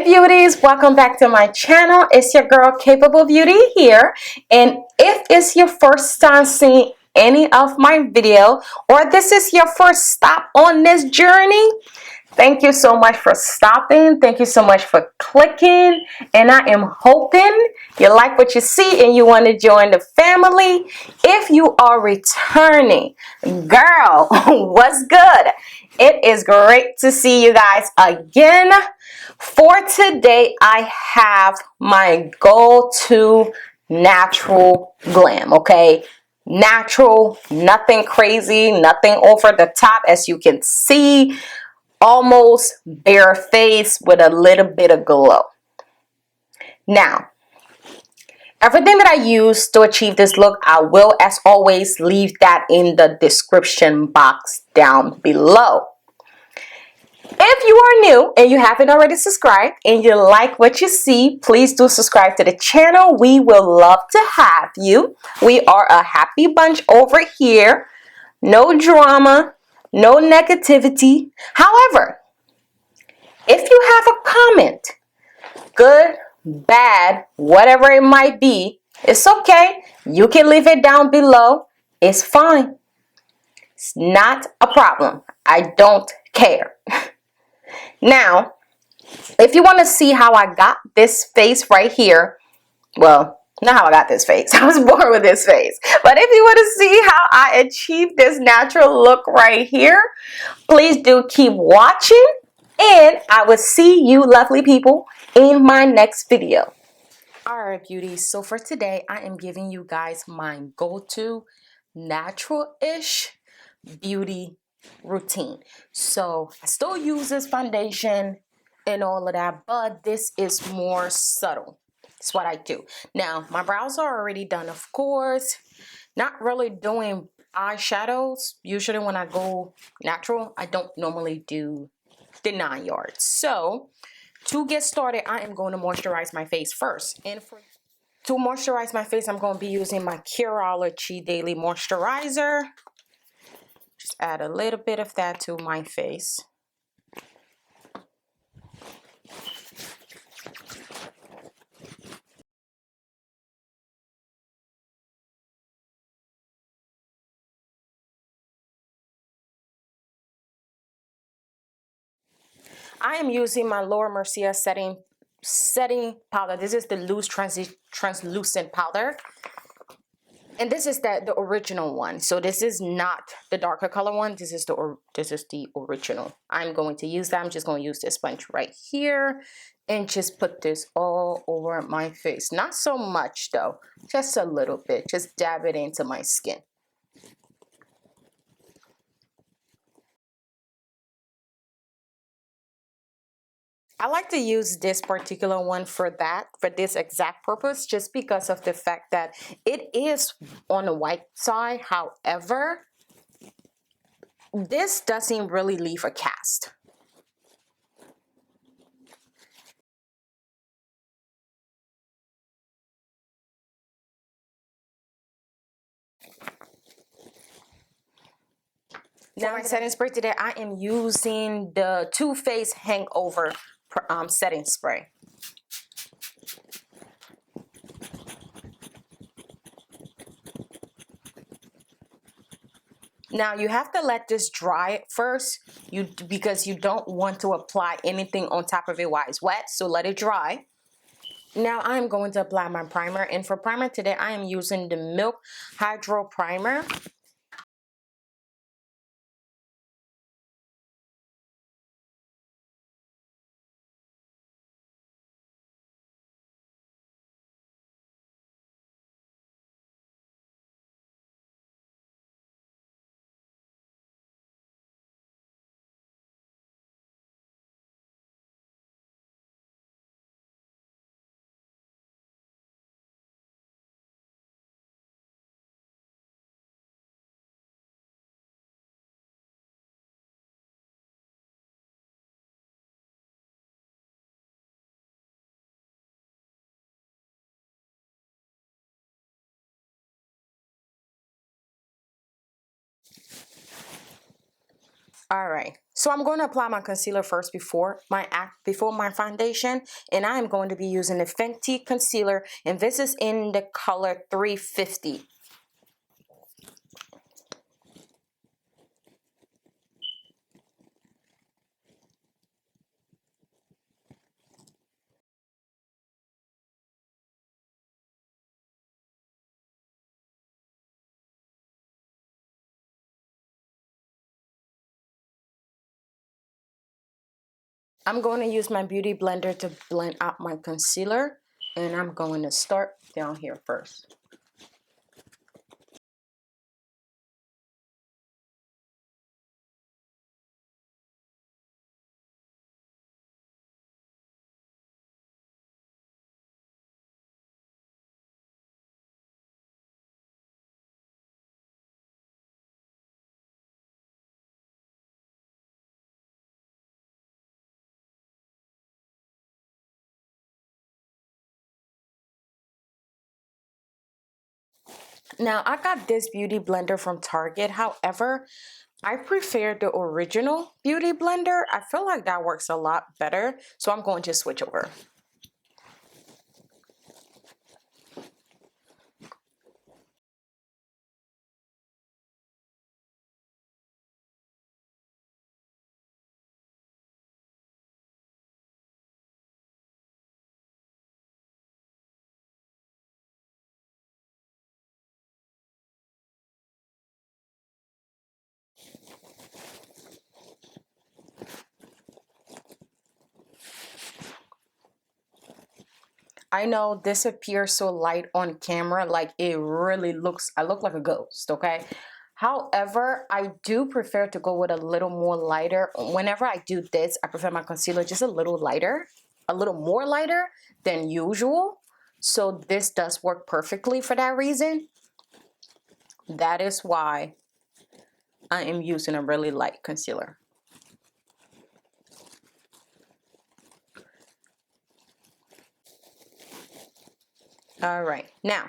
beauties, welcome back to my channel. It's your girl Capable Beauty here, and if it's your first time seeing any of my video or this is your first stop on this journey, thank you so much for stopping. Thank you so much for clicking, and I am hoping you like what you see and you want to join the family. If you are returning, girl, what's good? It is great to see you guys again. For today, I have my go-to natural glam, okay? Natural, nothing crazy, nothing over the top, as you can see. Almost bare face with a little bit of glow. Now, everything that I use to achieve this look, I will, as always, leave that in the description box down below. If you are new and you haven't already subscribed and you like what you see, please do subscribe to the channel. We will love to have you. We are a happy bunch over here. No drama, no negativity. However, if you have a comment, good, bad, whatever it might be, it's okay. You can leave it down below. It's fine. It's not a problem. I don't care. Now, if you want to see how I got this face right here, well, not how I got this face. I was born with this face. But if you want to see how I achieved this natural look right here, please do keep watching. And I will see you lovely people in my next video. Alright, beauties. So for today, I am giving you guys my go-to natural-ish beauty routine. So I still use this foundation and all of that, but this is more subtle. It's what I do. Now, my brows are already done, of course. Not really doing eyeshadows. Usually when I go natural, I don't normally do the 9 yards. So to get started, I am going to moisturize my face first. And to moisturize my face, I'm going to be using my Curology Daily Moisturizer. Just add a little bit of that to my face. I am using my Laura Mercier setting powder. This is the loose translucent powder. And this is the original one. So this is not the darker color one. This is the original. I'm going to use that. I'm just going to use this sponge right here and just put this all over my face. Not so much though, just a little bit. Just dab it into my skin. I like to use this particular one for this exact purpose, just because of the fact that it is on the white side. However, this doesn't really leave a cast. Now, my setting spray today, I am using the Too Faced Hangover setting spray. Now you have to let this dry first, because you don't want to apply anything on top of it while it's wet. So let it dry. Now I'm going to apply my primer, and for primer today I am using the Milk Hydro Primer. All right, so I'm going to apply my concealer first before my foundation, and I am going to be using the Fenty concealer, and this is in the color 350. I'm going to use my beauty blender to blend out my concealer, and I'm going to start down here first. Now, I got this beauty blender from Target. However, I prefer the original beauty blender. I feel like that works a lot better, so I'm going to switch over. I know this appears so light on camera, like it really looks, I look like a ghost, okay? However, I do prefer to go with a little more lighter. Whenever I do this, I prefer my concealer just a little lighter, a little more lighter than usual. So this does work perfectly for that reason. That is why I am using a really light concealer. All right, now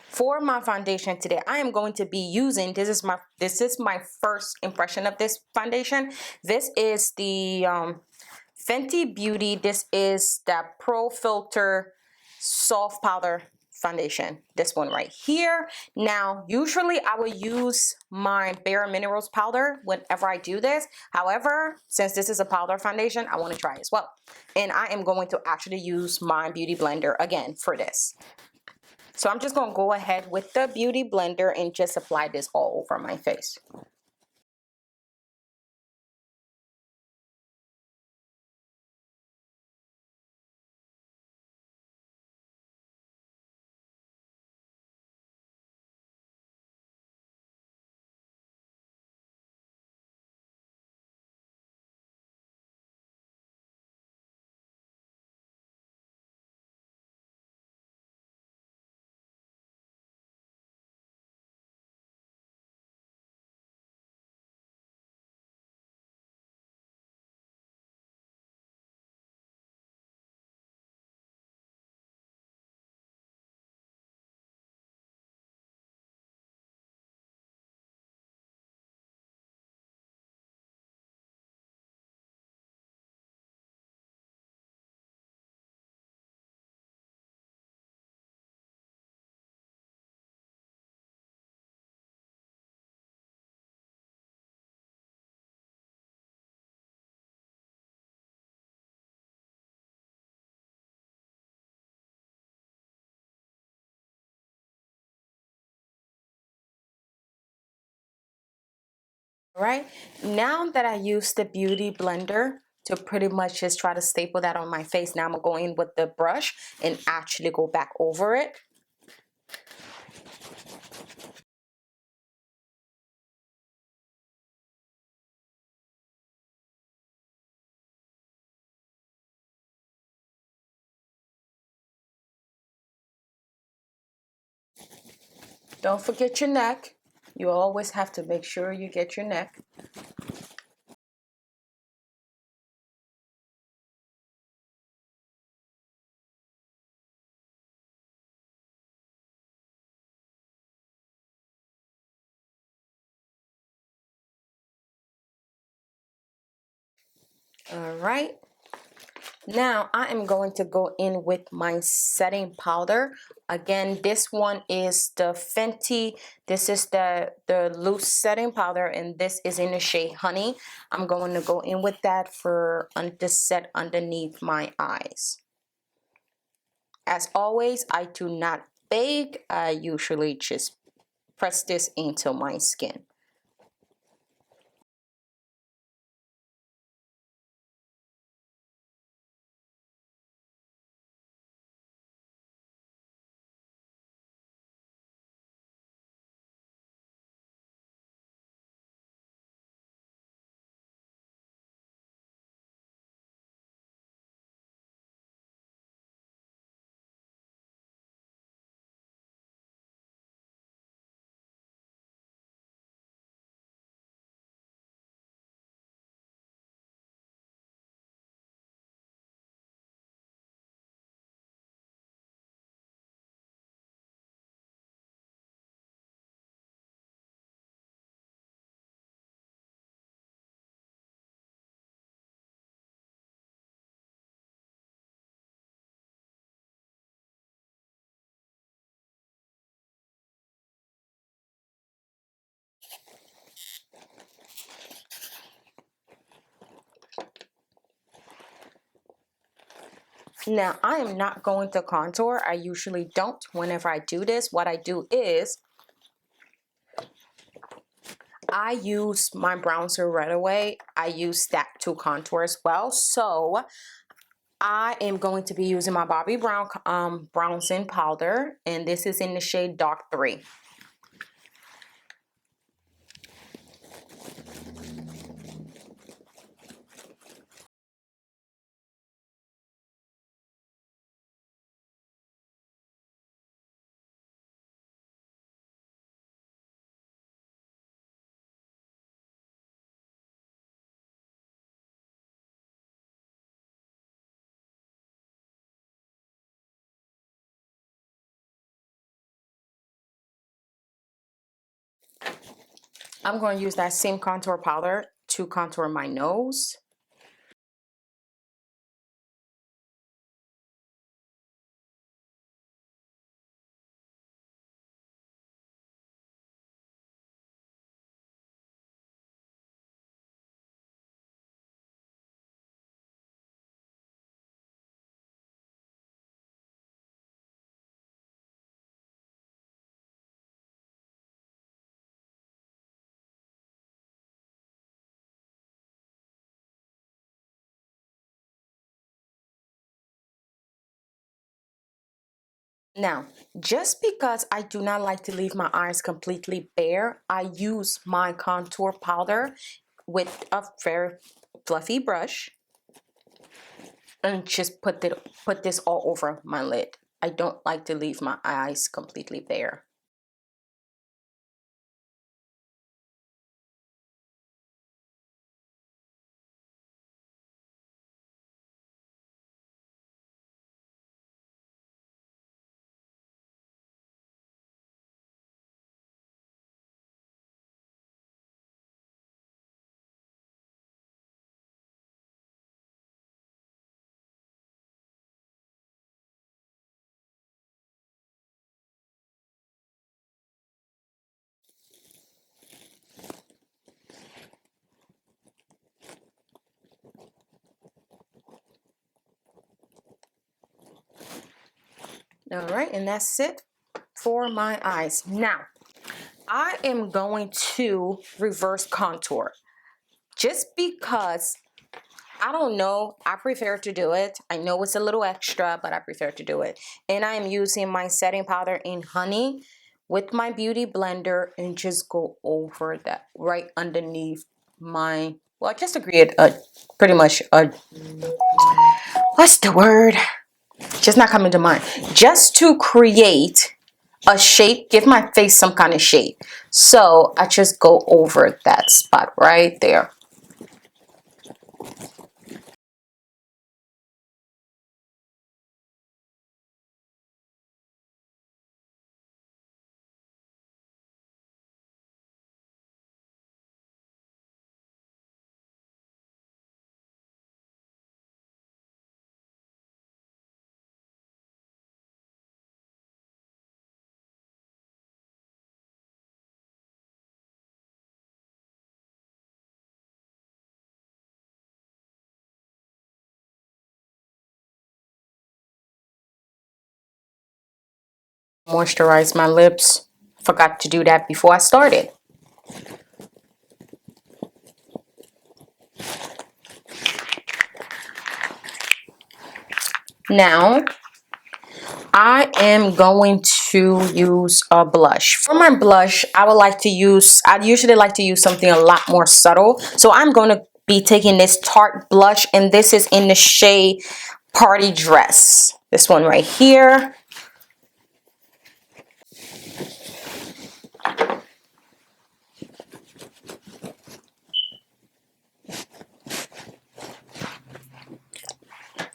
for my foundation today, I am going to be using, this is my first impression of this foundation. This is the Fenty Beauty. This is that Pro Filter Soft Powder Foundation. This one right here. Now, usually I will use my Bare Minerals powder whenever I do this. However, since this is a powder foundation, I want to try as well. And I am going to actually use my beauty blender again for this. So I'm just going to go ahead with the beauty blender and just apply this all over my face. All right, now that I used the beauty blender to pretty much just try to staple that on my face, now I'm going to go in with the brush and actually go back over it. Don't forget your neck. You always have to make sure you get your neck. All right. Now I am going to go in with my setting powder. Again, this one is the Fenty. This is the loose setting powder, and this is in the shade Honey. I'm going to go in with that to set underneath my eyes. As always, I do not bake. I usually just press this into my skin. Now, I am not going to contour. I usually don't. Whenever I do this, what I do is I use my bronzer right away. I use that to contour as well. So I am going to be using my Bobbi Brown bronzing powder, and this is in the shade Dark 3. I'm going to use that same contour powder to contour my nose. Now, just because I do not like to leave my eyes completely bare, I use my contour powder with a very fluffy brush and just put this all over my lid. I don't like to leave my eyes completely bare. All right, and that's it for my eyes. Now, I am going to reverse contour just because I don't know. I prefer to do it. I know it's a little extra, but I prefer to do it. And I am using my setting powder in Honey with my beauty blender and just go over that right underneath my, well, just to create a pretty much a, what's the word? Just not coming to mind. Just to create a shape, give my face some kind of shape. So I just go over that spot right there. Moisturize my lips. Forgot to do that before I started. Now, I am going to use a blush. For my blush, I usually like to use something a lot more subtle. So I'm going to be taking this Tarte blush, and this is in the shade Party Dress. This one right here.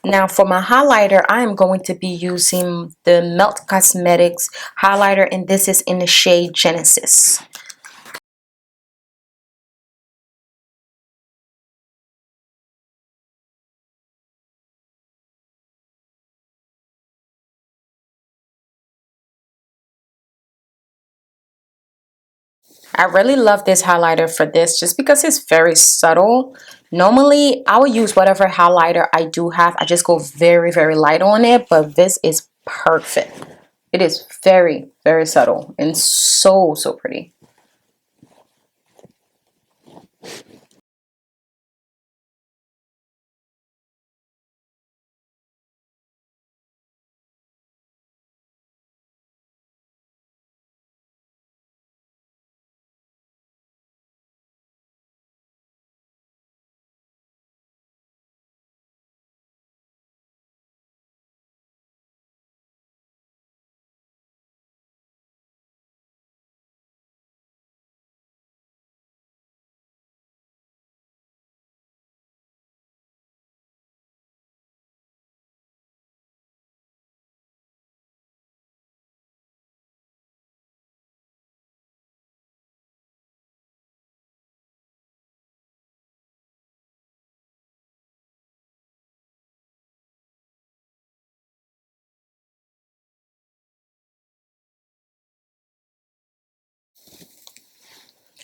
Now for my highlighter, I am going to be using the Melt Cosmetics highlighter, and this is in the shade Genesis. I really love this highlighter for this just because it's very subtle. Normally, I will use whatever highlighter I do have. I just go very, very light on it, but this is perfect. It is very, very subtle and so, so pretty.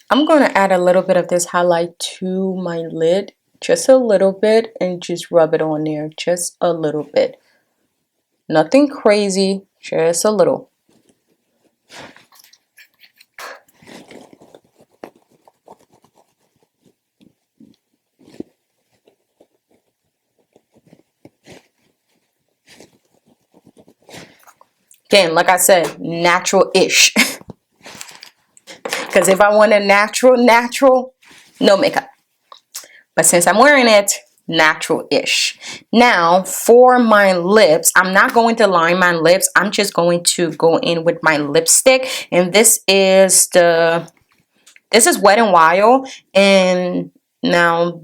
I'm going to add a little bit of this highlight to my lid, just a little bit, and just rub it on there, just a little bit. Nothing crazy, just a little. Again, like I said, natural-ish. Because if I want a natural, no makeup. But since I'm wearing it, natural-ish. Now, for my lips, I'm not going to line my lips. I'm just going to go in with my lipstick. And this is Wet n Wild. And now,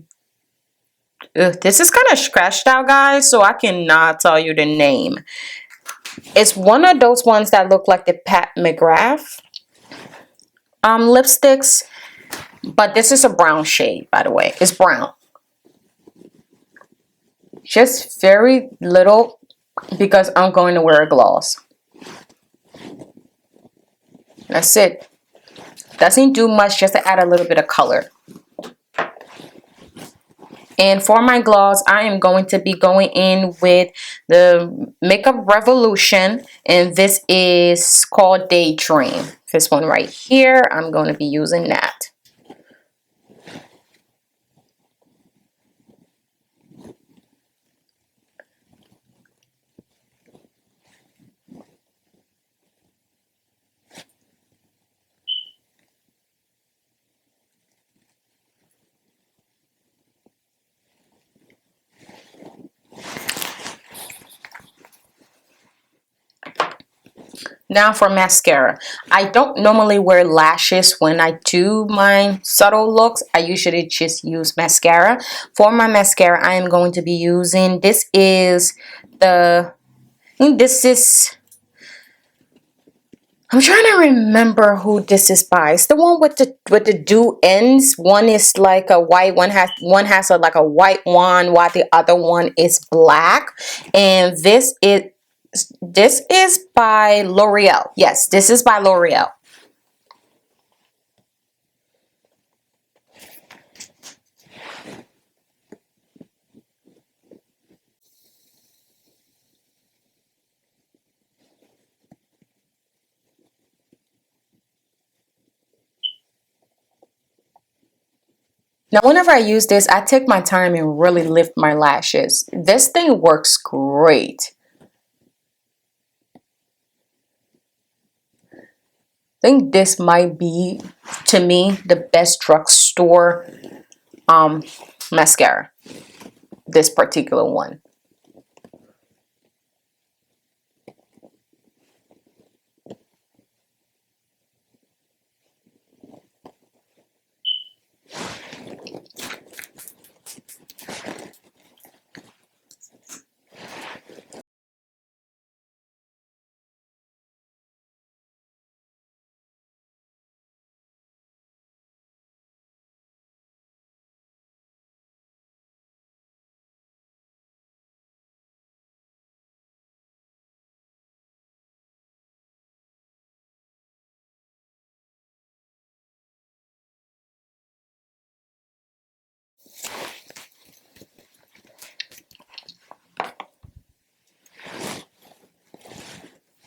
this is kind of scratched out, guys, so I cannot tell you the name. It's one of those ones that look like the Pat McGrath lipsticks, but this is a brown shade, by the way. It's brown. Just very little because I'm going to wear a gloss. That's it. Doesn't do much, just to add a little bit of color. And for my gloss, I am going to be going in with the Makeup Revolution, and this is called Daydream. This one right here, I'm going to be using that. Now for mascara. I don't normally wear lashes when I do my subtle looks. I usually just use mascara. For my mascara, I am going to be using, I'm trying to remember who this is by. It's the one with the do ends. One is like a white, one has like a white one, while the other one is black. And this is by L'Oreal. Yes, this is by L'Oreal. Now, whenever I use this, I take my time and really lift my lashes. This thing works great. I think this might be, to me, the best drugstore mascara. This particular one.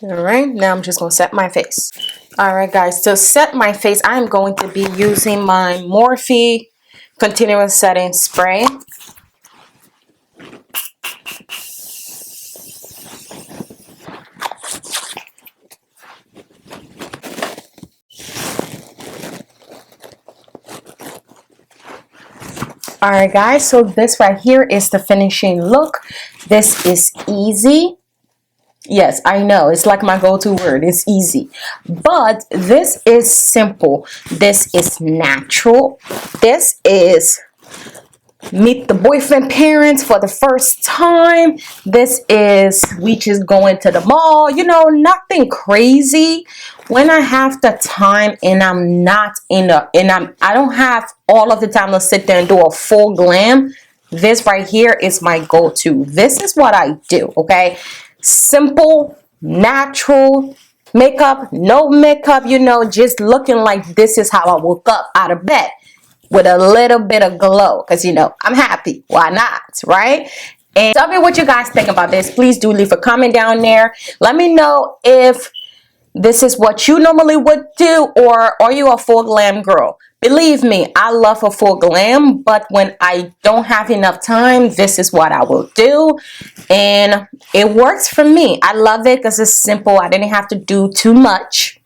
Alright, now I'm just going to set my face. Alright guys, to set my face, I'm going to be using my Morphe Continuous Setting Spray. Alright guys, so this right here is the finishing look. This is easy. Yes, I know, it's like my go-to word. It's easy. But this is simple. This is natural. This is meet the boyfriend parents for the first time. This is we just going to the mall. You know, nothing crazy. When I have the time and I'm not I don't have all of the time to sit there and do a full glam, this right here is my go-to. This is what I do, okay? Simple, natural makeup, no makeup, you know, just looking like this is how I woke up out of bed with a little bit of glow, because you know I'm happy. Why not, right? And tell me what you guys think about this. Please do leave a comment down there. Let me know if this is what you normally would do, or are you a full glam girl? Believe me, I love a full glam, but when I don't have enough time, this is what I will do. And it works for me. I love it because it's simple. I didn't have to do too much.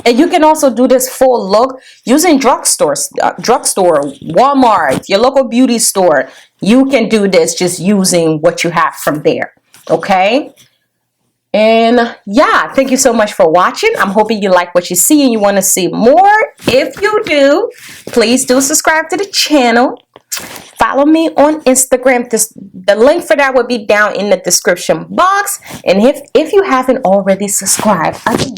And you can also do this full look using drugstore, Walmart, your local beauty store. You can do this just using what you have from there. Okay? And yeah, thank you so much for watching. I'm hoping you like what you see and you want to see more. If you do, please do subscribe to the channel. Follow me on Instagram. The link for that will be down in the description box. And if you haven't already subscribed, again,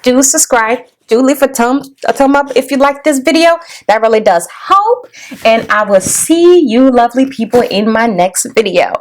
do subscribe. Do leave a thumb up if you like this video. That really does help. And I will see you lovely people in my next video.